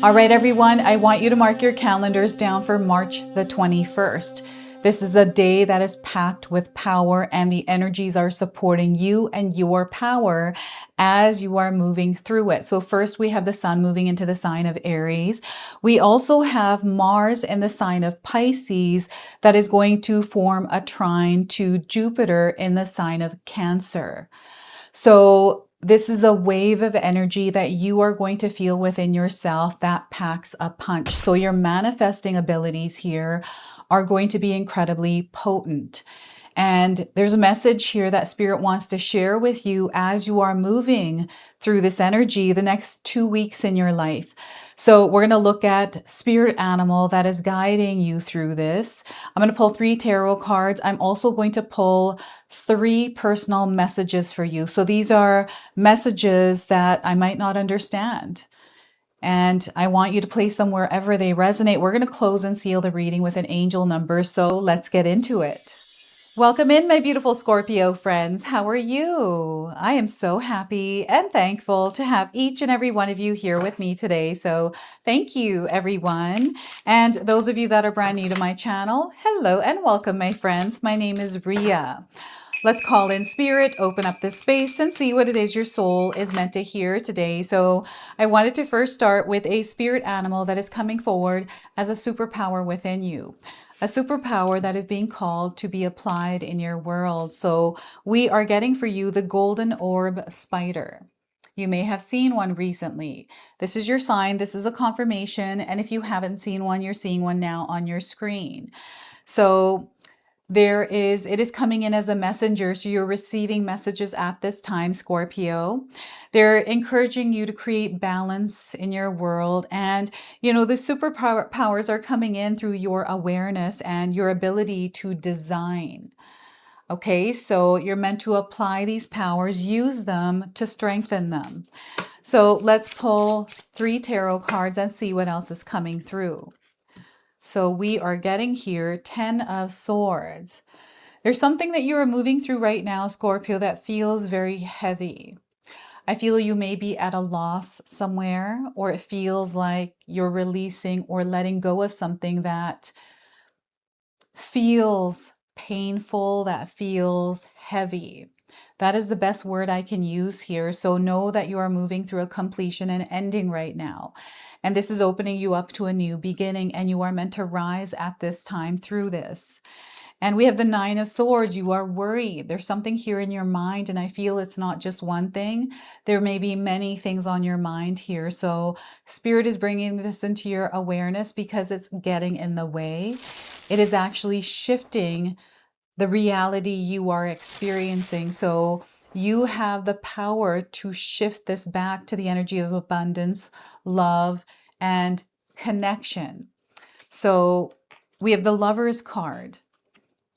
All right, everyone, I want you to mark your calendars down for March the 21st. This is a day that is packed with power, and the energies are supporting you and your power as you are moving through it. So first we have the sun moving into the sign of Aries. We also have Mars in the sign of Pisces that is going to form a trine to Jupiter in the sign of Cancer. So this is a wave of energy that you are going to feel within yourself that packs a punch. So your manifesting abilities here are going to be incredibly potent. And there's a message here that Spirit wants to share with you as you are moving through this energy the next 2 weeks in your life. So we're going to look at spirit animal that is guiding you through this. I'm going to pull 3 tarot cards. I'm also going to pull 3 personal messages for you. So these are messages that I might not understand, and I want you to place them wherever they resonate. We're going to close and seal the reading with an angel number. So let's get into it. Welcome in, my beautiful Scorpio friends. How are you? I am so happy and thankful to have each and every one of you here with me today. So thank you, everyone. And those of you that are brand new to my channel, hello and welcome, my friends. My name is Ria. Let's call in spirit, open up this space, and see what it is your soul is meant to hear today. So I wanted to first start with a spirit animal that is coming forward as a superpower within you. A superpower that is being called to be applied in your world. So we are getting for you the golden orb spider. You may have seen one recently. This is your sign. This is a confirmation. And if you haven't seen one, you're seeing one now on your screen. So it is coming in as a messenger. So you're receiving messages at this time, Scorpio. They're encouraging you to create balance in your world. And, the superpowers are coming in through your awareness and your ability to design. Okay, so you're meant to apply these powers, use them to strengthen them. So let's pull 3 tarot cards and see what else is coming through. So we are getting here 10 of Swords. There's something that you are moving through right now, Scorpio, that feels very heavy. I feel you may be at a loss somewhere, or it feels like you're releasing or letting go of something that feels painful, that feels heavy. That is the best word I can use here. So know that you are moving through a completion and ending right now. And this is opening you up to a new beginning, and you are meant to rise at this time through this. And we have the 9 of Swords. You are worried. There's something here in your mind, and I feel it's not just one thing. There may be many things on your mind here. So Spirit is bringing this into your awareness because it's getting in the way. It is actually shifting the reality you are experiencing. So you have the power to shift this back to the energy of abundance, love, and connection. So we have the Lovers card.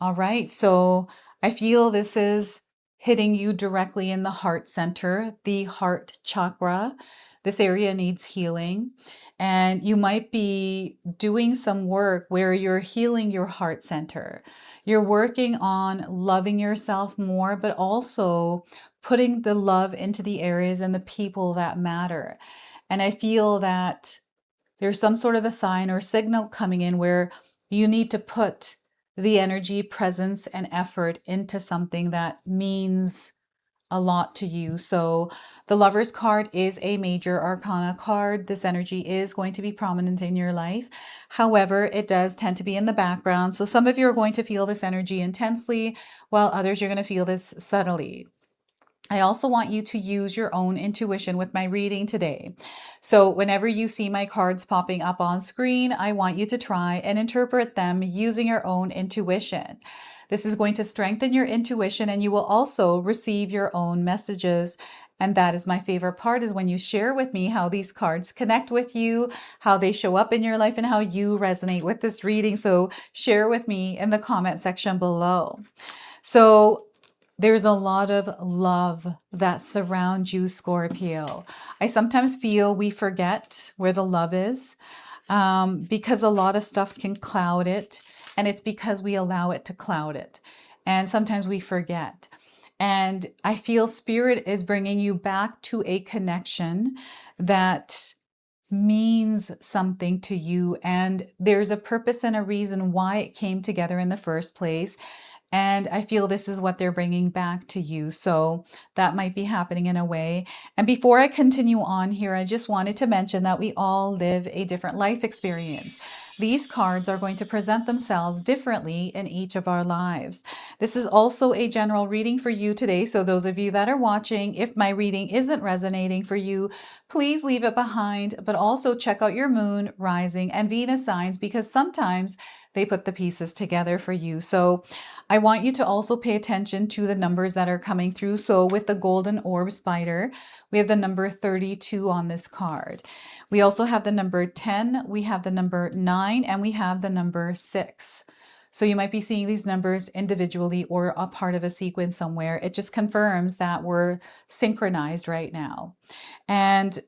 All right, so I feel this is hitting you directly in the heart center, the heart chakra. This area needs healing, and you might be doing some work where you're healing your heart center. You're working on loving yourself more, but also putting the love into the areas and the people that matter. And I feel that there's some sort of a sign or signal coming in where you need to put the energy, presence, and effort into something that means a lot to you. So the Lovers card is a major arcana card. This energy is going to be prominent in your life. However, it does tend to be in the background. So some of you are going to feel this energy intensely, while others you're going to feel this subtly. I also want you to use your own intuition with my reading today. So whenever you see my cards popping up on screen, I want you to try and interpret them using your own intuition. This is going to strengthen your intuition, and you will also receive your own messages. And that is my favorite part, is when you share with me how these cards connect with you, how they show up in your life, and how you resonate with this reading. So share with me in the comment section below. So there's a lot of love that surrounds you, Scorpio. I sometimes feel we forget where the love is because a lot of stuff can cloud it, and it's because we allow it to cloud it. And sometimes we forget. And I feel Spirit is bringing you back to a connection that means something to you, and there's a purpose and a reason why it came together in the first place. And I feel this is what they're bringing back to you. So that might be happening in a way. And before I continue on here, I just wanted to mention that we all live a different life experience. These cards are going to present themselves differently in each of our lives. This is also a general reading for you today. So those of you that are watching, if my reading isn't resonating for you, please leave it behind, but also check out your moon, rising, and Venus signs, because sometimes they put the pieces together for you. So I want you to also pay attention to the numbers that are coming through. So with the golden orb spider, we have the number 32 on this card. We also have the number 10, we have the number 9, and we have the number 6. So you might be seeing these numbers individually or a part of a sequence somewhere. It just confirms that we're synchronized right now. And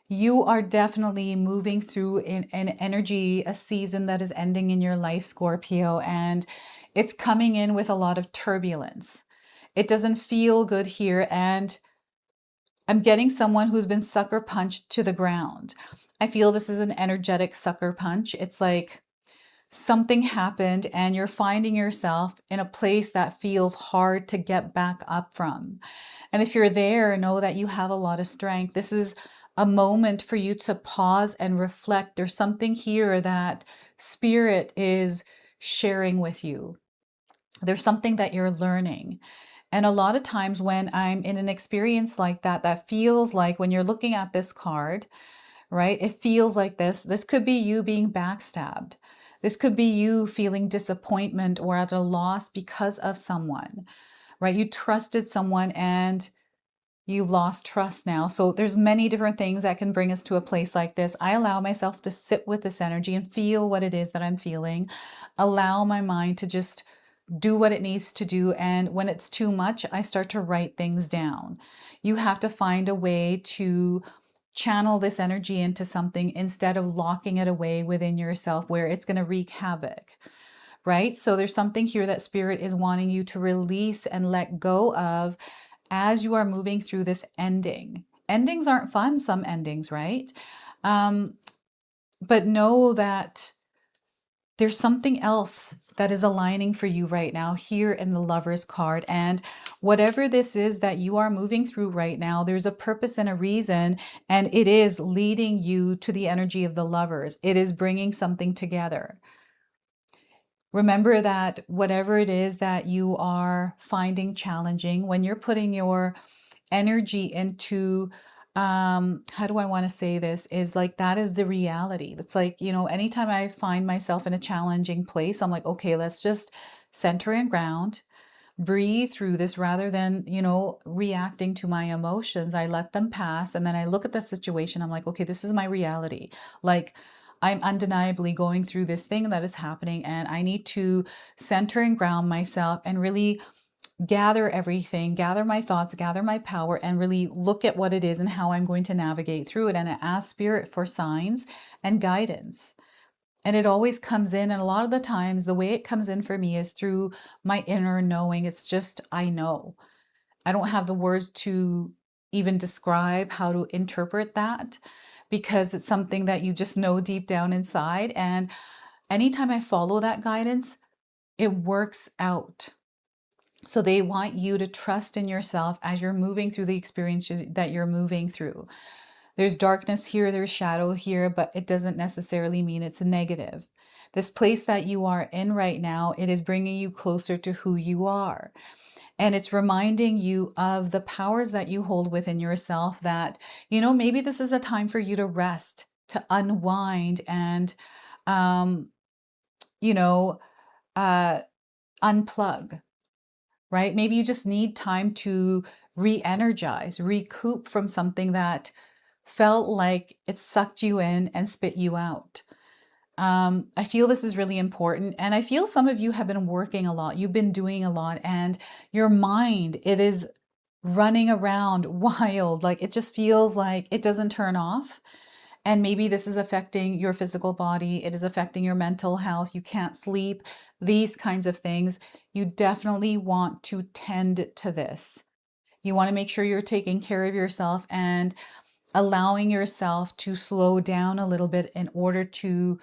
you are definitely moving through an energy, a season that is ending in your life, Scorpio, and it's coming in with a lot of turbulence. It doesn't feel good here, and I'm getting someone who's been sucker punched to the ground. I feel this is an energetic sucker punch. It's like something happened and you're finding yourself in a place that feels hard to get back up from. And if you're there, know that you have a lot of strength. This is a moment for you to pause and reflect. There's something here that Spirit is sharing with you. There's something that you're learning. And a lot of times when I'm in an experience like that, that feels like when you're looking at this card, right? It feels like this. This could be you being backstabbed. This could be you feeling disappointment or at a loss because of someone, right? You trusted someone and you lost trust now. So there's many different things that can bring us to a place like this. I allow myself to sit with this energy and feel what it is that I'm feeling. Allow my mind to just do what it needs to do. And when it's too much, I start to write things down. You have to find a way to channel this energy into something instead of locking it away within yourself where it's going to wreak havoc, right? So there's something here that Spirit is wanting you to release and let go of as you are moving through this ending. Endings aren't fun, some endings, right? But know that there's something else that is aligning for you right now here in the Lover's card. And whatever this is that you are moving through right now, there's a purpose and a reason, and it is leading you to the energy of the Lovers. It is bringing something together. Remember that whatever it is that you are finding challenging, when you're putting your energy into how do I want to say this, is like that is the reality. It's like, you know, anytime I find myself in a challenging place, I'm like, okay, let's just center and ground, breathe through this rather than, you know, reacting to my emotions. I let them pass and then I look at the situation. I'm like, okay, this is my reality. Like, I'm undeniably going through this thing that is happening and I need to center and ground myself and really gather everything, gather my thoughts, gather my power, and really look at what it is and how I'm going to navigate through it. And I ask Spirit for signs and guidance. And it always comes in. And a lot of the times, the way it comes in for me is through my inner knowing. It's just, I know. I don't have the words to even describe how to interpret that because it's something that you just know deep down inside. And anytime I follow that guidance, it works out. So they want you to trust in yourself as you're moving through the experience that you're moving through. There's darkness here, there's shadow here, but it doesn't necessarily mean it's a negative. This place that you are in right now, it is bringing you closer to who you are. And it's reminding you of the powers that you hold within yourself that, you know, maybe this is a time for you to rest, to unwind and, you know, unplug. Right? Maybe you just need time to re-energize, recoup from something that felt like it sucked you in and spit you out. I feel this is really important. And I feel some of you have been working a lot. You've been doing a lot and your mind, it is running around wild. Like it just feels like it doesn't turn off. And maybe this is affecting your physical body. It is affecting your mental health. You can't sleep, these kinds of things. You definitely want to tend to this. You want to make sure you're taking care of yourself and allowing yourself to slow down a little bit in order to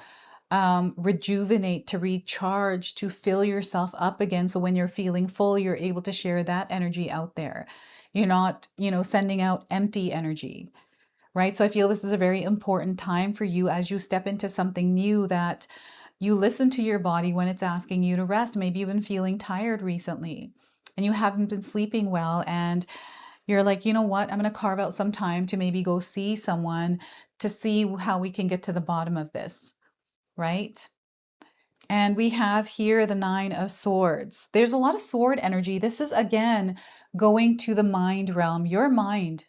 rejuvenate, to recharge, to fill yourself up again. So when you're feeling full, you're able to share that energy out there. You're not, sending out empty energy, right? So I feel this is a very important time for you as you step into something new, that you listen to your body when it's asking you to rest. Maybe you've been feeling tired recently and you haven't been sleeping well, and you're like, you know what? I'm going to carve out some time to maybe go see someone to see how we can get to the bottom of this, right? And we have here the Nine of Swords. There's a lot of sword energy. This is, again, going to the mind realm. Your mind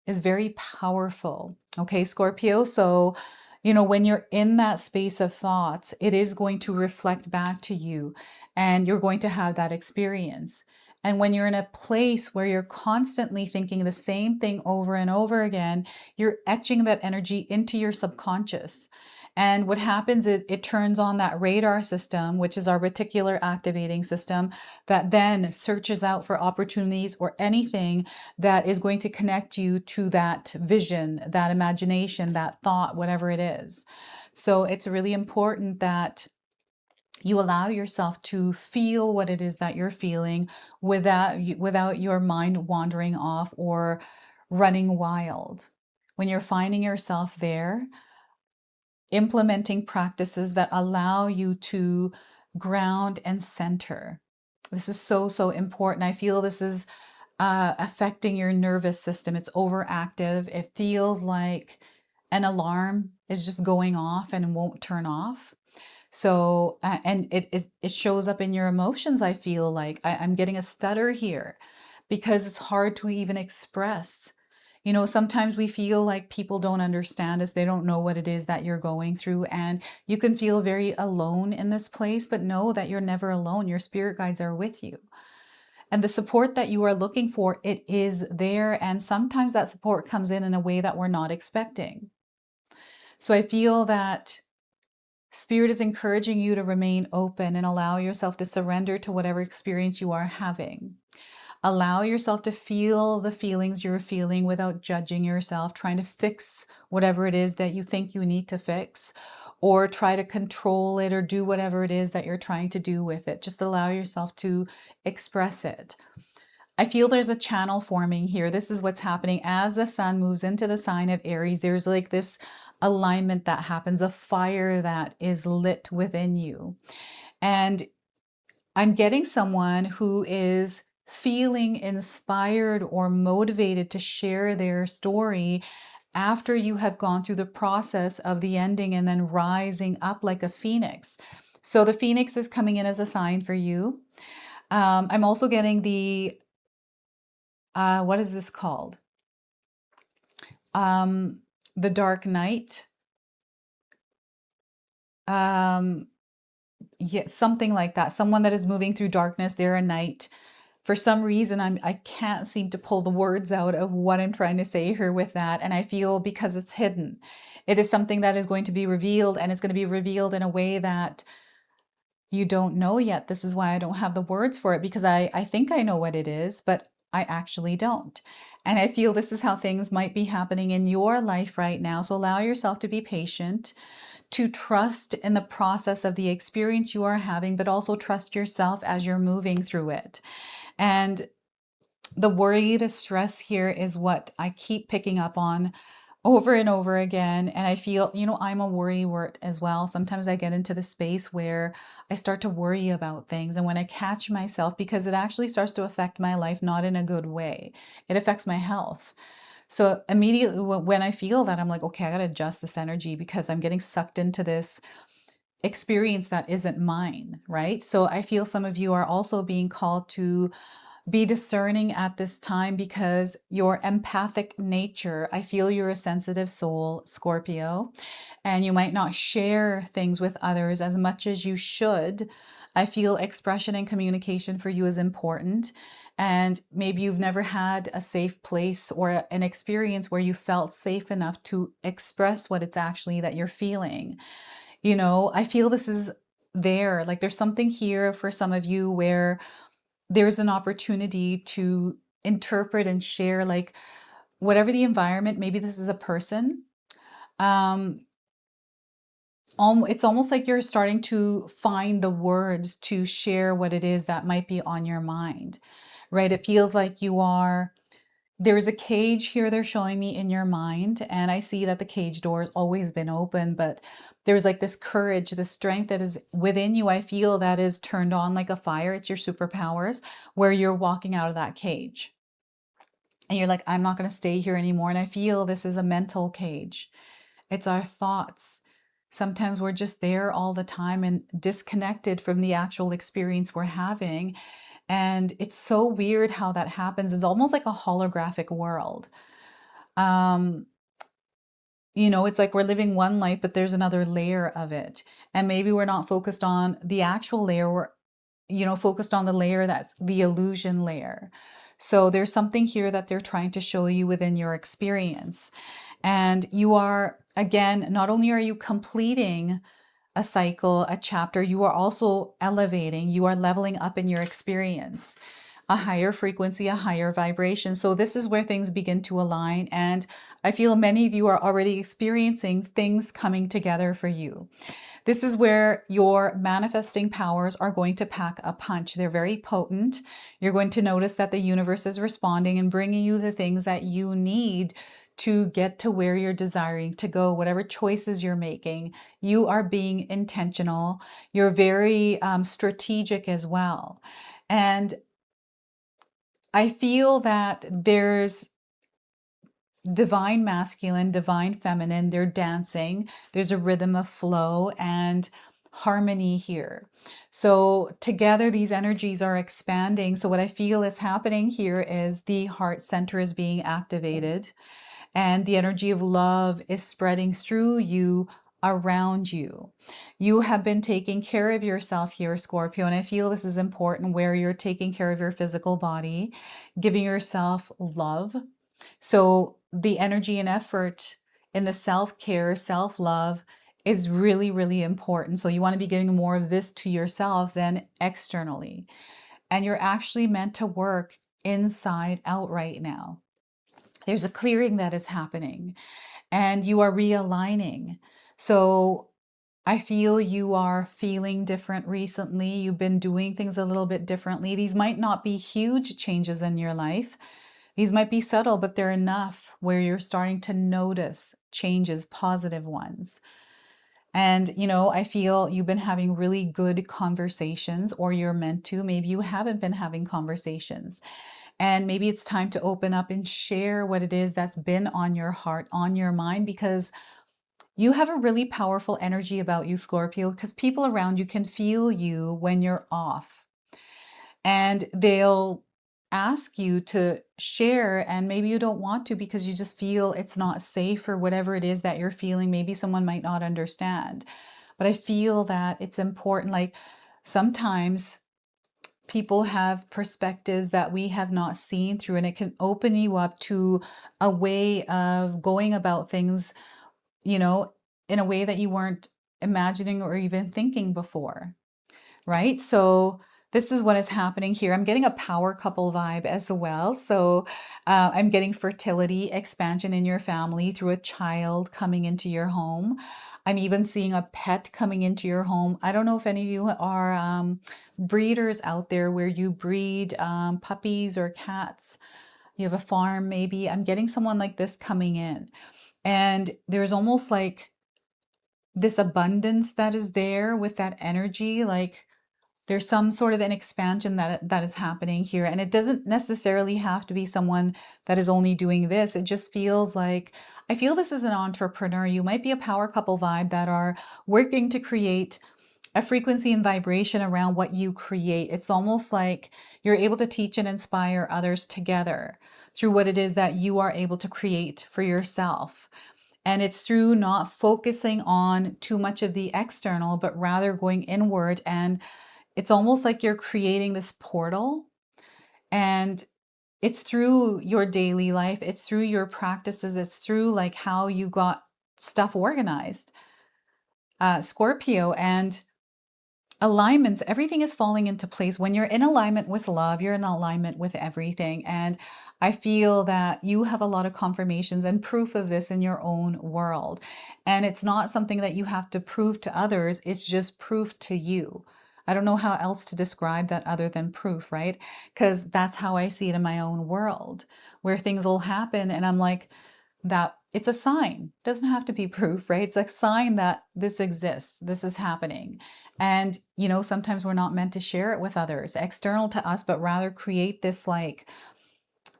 is very powerful. Okay, Scorpio. So, when you're in that space of thoughts, it is going to reflect back to you and you're going to have that experience. And when you're in a place where you're constantly thinking the same thing over and over again, you're etching that energy into your subconscious. And what happens is it turns on that radar system, which is our reticular activating system, that then searches out for opportunities or anything that is going to connect you to that vision, that imagination, that thought, whatever it is. So it's really important that you allow yourself to feel what it is that you're feeling without your mind wandering off or running wild. When you're finding yourself there, implementing practices that allow you to ground and center. This is so, so important. I feel this is affecting your nervous system. It's overactive. It feels like an alarm is just going off and won't turn off. So, and it shows up in your emotions. I feel like I'm getting a stutter here because it's hard to even express. Sometimes we feel like people don't understand us. They don't know what it is that you're going through. And you can feel very alone in this place, but know that you're never alone. Your spirit guides are with you. And the support that you are looking for, it is there. And sometimes that support comes in a way that we're not expecting. So I feel that Spirit is encouraging you to remain open and allow yourself to surrender to whatever experience you are having. Allow yourself to feel the feelings you're feeling without judging yourself, trying to fix whatever it is that you think you need to fix, or try to control it or do whatever it is that you're trying to do with it. Just allow yourself to express it. I feel there's a channel forming here. This is what's happening as the sun moves into the sign of Aries. There's like this alignment that happens, a fire that is lit within you. And I'm getting someone who is feeling inspired or motivated to share their story after you have gone through the process of the ending and then rising up like a phoenix. So the phoenix is coming in as a sign for you. I'm also getting the, what is this called? The Dark Knight. Yeah, something like that. Someone that is moving through darkness. They're a knight. For some reason, I can't seem to pull the words out of what I'm trying to say here with that. And I feel because it's hidden, it is something that is going to be revealed, and it's going to be revealed in a way that you don't know yet. This is why I don't have the words for it, because I think I know what it is, but I actually don't. And I feel this is how things might be happening in your life right now. So allow yourself to be patient, to trust in the process of the experience you are having, but also trust yourself as you're moving through it. And the worry, the stress here is what I keep picking up on over and over again. And I feel, I'm a worrywart as well. Sometimes I get into the space where I start to worry about things. And when I catch myself, because it actually starts to affect my life, not in a good way, it affects my health. So immediately when I feel that, I'm like, okay, I got to adjust this energy because I'm getting sucked into this experience that isn't mine, right? So I feel some of you are also being called to be discerning at this time because your empathic nature, I feel you're a sensitive soul, Scorpio, and you might not share things with others as much as you should. I feel expression and communication for you is important. And maybe you've never had a safe place or an experience where you felt safe enough to express what it's actually that you're feeling. I feel this is there. Like there's something here for some of you where there's an opportunity to interpret and share like whatever the environment, maybe this is a person, um, it's almost like you're starting to find the words to share what it is that might be on your mind, right? It feels like there's a cage here they're showing me in your mind, and I see that the cage door has always been open, but there's like this courage, this strength that is within you. I feel that is turned on like a fire. It's your superpowers where you're walking out of that cage and you're like, I'm not going to stay here anymore. And I feel this is a mental cage. It's our thoughts. Sometimes we're just there all the time and disconnected from the actual experience we're having. And it's so weird how that happens. It's almost like a holographic world. Um, it's like we're living one life, but there's another layer of it. And maybe we're not focused on the actual layer. We're, focused on the layer that's the illusion layer. So there's something here that they're trying to show you within your experience. And you are, again, not only are you completing a cycle, a chapter, you are also elevating, you are leveling up in your experience, a higher frequency, a higher vibration. So this is where things begin to align. And I feel many of you are already experiencing things coming together for you. This is where your manifesting powers are going to pack a punch. They're very potent. You're going to notice that the universe is responding and bringing you the things that you need to get to where you're desiring to go. Whatever choices you're making, you are being intentional. You're very strategic as well. And I feel that there's divine masculine, divine feminine, they're dancing. There's a rhythm of flow and harmony here. So together these energies are expanding. So what I feel is happening here is the heart center is being activated and the energy of love is spreading through you, around you. You have been taking care of yourself here, Scorpio, and I feel this is important where you're taking care of your physical body, giving yourself love. So the energy and effort in the self-care, self-love is really, really important. So you want to be giving more of this to yourself than externally. And you're actually meant to work inside out right now. There's a clearing that is happening and you are realigning. So I feel you are feeling different recently. You've been doing things a little bit differently. These might not be huge changes in your life. These might be subtle, but they're enough where you're starting to notice changes, positive ones. And, I feel you've been having really good conversations, or you're meant to. Maybe you haven't been having conversations. And maybe it's time to open up and share what it is that's been on your heart, on your mind, because you have a really powerful energy about you, Scorpio, because people around you can feel you when you're off. And they'll ask you to share, and maybe you don't want to because you just feel it's not safe or whatever it is that you're feeling. Maybe someone might not understand. But I feel that it's important. Like sometimes people have perspectives that we have not seen through, and it can open you up to a way of going about things, in a way that you weren't imagining or even thinking before, right? So this is what is happening here. I'm getting a power couple vibe as well. So I'm getting fertility, expansion in your family through a child coming into your home. I'm even seeing a pet coming into your home. I don't know if any of you are breeders out there where you breed puppies or cats. You have a farm maybe. I'm getting someone like this coming in. And there's almost like this abundance that is there with that energy. Like there's some sort of an expansion that is happening here. And it doesn't necessarily have to be someone that is only doing this. It just feels like, I feel this is an entrepreneur. You might be a power couple vibe that are working to create a frequency and vibration around what you create. It's almost like you're able to teach and inspire others together through what it is that you are able to create for yourself. And it's through not focusing on too much of the external, but rather going inward. And it's almost like you're creating this portal, and it's through your daily life. It's through your practices. It's through like how you got stuff organized, Scorpio. And alignments, everything is falling into place. When you're in alignment with love, you're in alignment with everything. And I feel that you have a lot of confirmations and proof of this in your own world. And it's not something that you have to prove to others, it's just proof to you. I don't know how else to describe that other than proof, right? Because that's how I see it in my own world, where things will happen and I'm like, that it's a sign. It doesn't have to be proof, right? It's a sign that this exists, this is happening. And, you know, sometimes we're not meant to share it with others, external to us, but rather create this like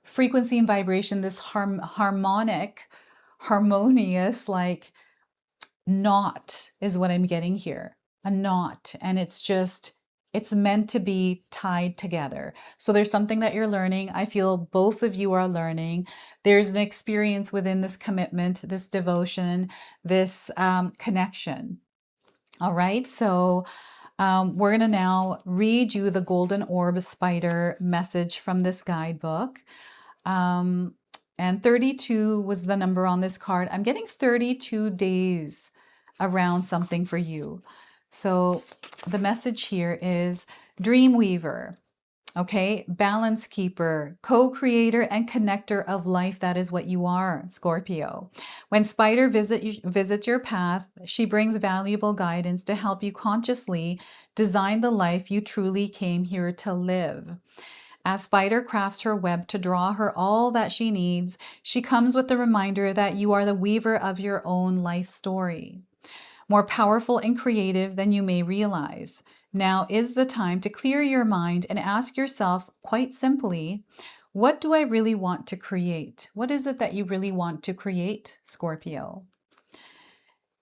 frequency and vibration, this harmonious, like knot is what I'm getting here, a knot. And it's just, it's meant to be tied together. So there's something that you're learning. I feel both of you are learning. There's an experience within this commitment, this devotion, this connection. All right, so we're going to now read you the Golden Orb Spider message from this guidebook. And 32 was the number on this card. I'm getting 32 days around something for you. So the message here is Dreamweaver. Okay, balance keeper, co-creator and connector of life. That is what you are, Scorpio. When Spider visits your path, she brings valuable guidance to help you consciously design the life you truly came here to live. As Spider crafts her web to draw her all that she needs, she comes with the reminder that you are the weaver of your own life story, more powerful and creative than you may realize. Now is the time to clear your mind and ask yourself quite simply, what do I really want to create? What is it that you really want to create, Scorpio?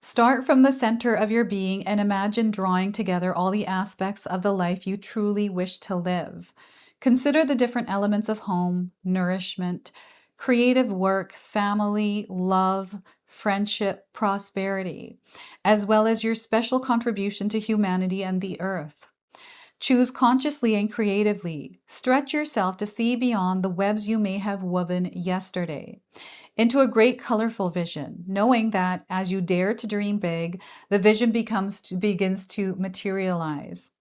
Start from the center of your being and imagine drawing together all the aspects of the life you truly wish to live. Consider the different elements of home, nourishment, creative work, family, love, friendship, prosperity, as well as your special contribution to humanity and the earth. Choose consciously and creatively. Stretch yourself to see beyond the webs you may have woven yesterday into a great colorful vision, knowing that as you dare to dream big, the vision begins to materialize.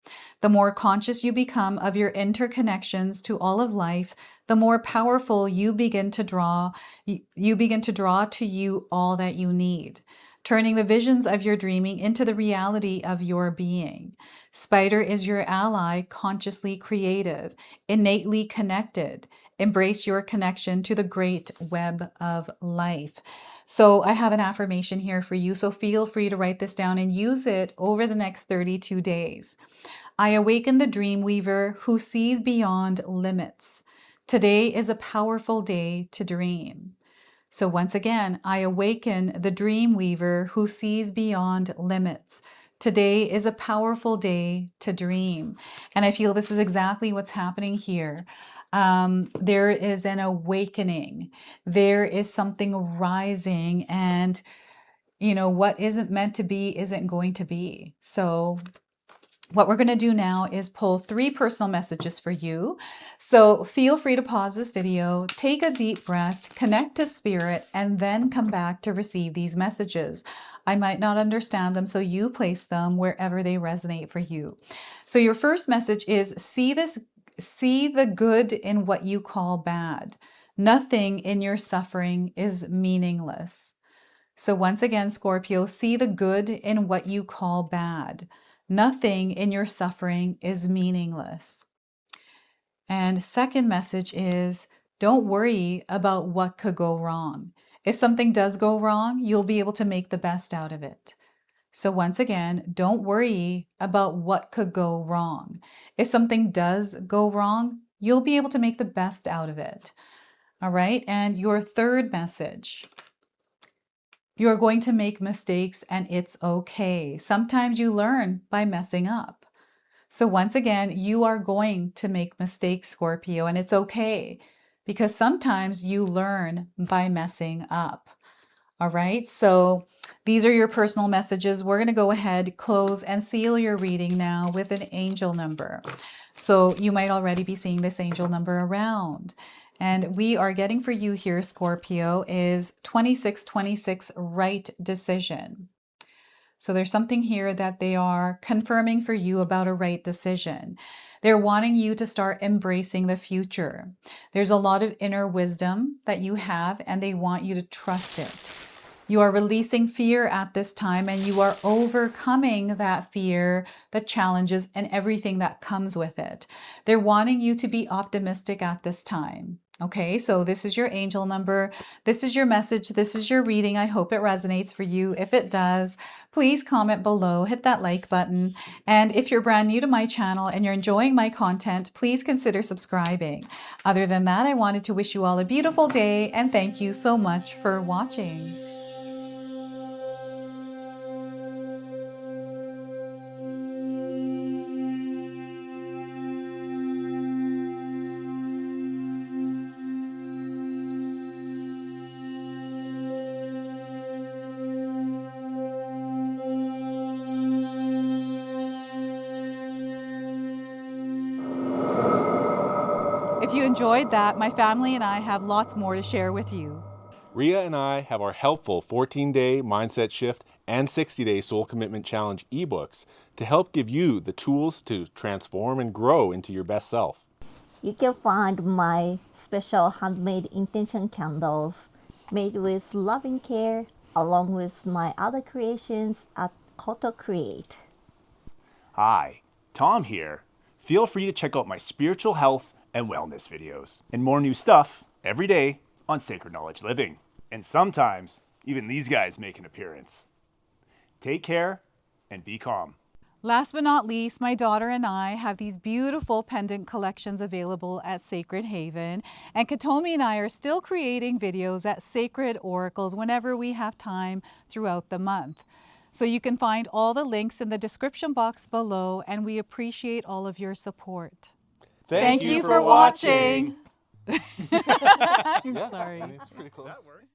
The more conscious you become of your interconnections to all of life, the more powerful you begin to draw to you all that you need, turning the visions of your dreaming into the reality of your being. Spider is your ally, consciously creative, innately connected. Embrace your connection to the great web of life. So I have an affirmation here for you. So feel free to write this down and use it over the next 32 days. I awaken the Dreamweaver who sees beyond limits. Today is a powerful day to dream. So once again, I awaken the Dreamweaver who sees beyond limits. Today is a powerful day to dream. And I feel this is exactly what's happening here. There is an awakening. There is something rising, and you know, what isn't meant to be isn't going to be. So what we're going to do now is pull 3 personal messages for you. So feel free to pause this video, take a deep breath, connect to spirit, and then come back to receive these messages. I might not understand them, so you place them wherever they resonate for you. So your first message is see the good in what you call bad. Nothing in your suffering is meaningless. So once again, Scorpio, see the good in what you call bad. Nothing in your suffering is meaningless. And second message is don't worry about what could go wrong. If something does go wrong, you'll be able to make the best out of it. So once again, don't worry about what could go wrong. If something does go wrong, you'll be able to make the best out of it. All right. And your third message, you're going to make mistakes and it's okay. Sometimes you learn by messing up. So once again, you are going to make mistakes, Scorpio, and it's okay because sometimes you learn by messing up. All right. So these are your personal messages. We're going to go ahead, close and seal your reading now with an angel number. So you might already be seeing this angel number around. And we are getting for you here, Scorpio, is 2626, right decision. So there's something here that they are confirming for you about a right decision. They're wanting you to start embracing the future. There's a lot of inner wisdom that you have, and they want you to trust it. You are releasing fear at this time, and you are overcoming that fear, the challenges, and everything that comes with it. They're wanting you to be optimistic at this time. Okay, so this is your angel number. This is your message. This is your reading. I hope it resonates for you. If it does, please comment below, hit that like button. And if you're brand new to my channel and you're enjoying my content, please consider subscribing. Other than that, I wanted to wish you all a beautiful day and thank you so much for watching. If you enjoyed that, my family and I have lots more to share with you. Ria and I have our helpful 14-day mindset shift and 60-day soul commitment challenge ebooks to help give you the tools to transform and grow into your best self. You can find my special handmade intention candles made with loving care along with my other creations at Koto Create. Hi, Tom here. Feel free to check out my spiritual health and wellness videos and more new stuff every day on Sacred Knowledge Living. And sometimes even these guys make an appearance. Take care and be calm. Last but not least, my daughter and I have these beautiful pendant collections available at Sacred Haven. And Katomi and I are still creating videos at Sacred Oracles whenever we have time throughout the month. So you can find all the links in the description box below, and we appreciate all of your support. Thank you for watching. I'm sorry. It's pretty close.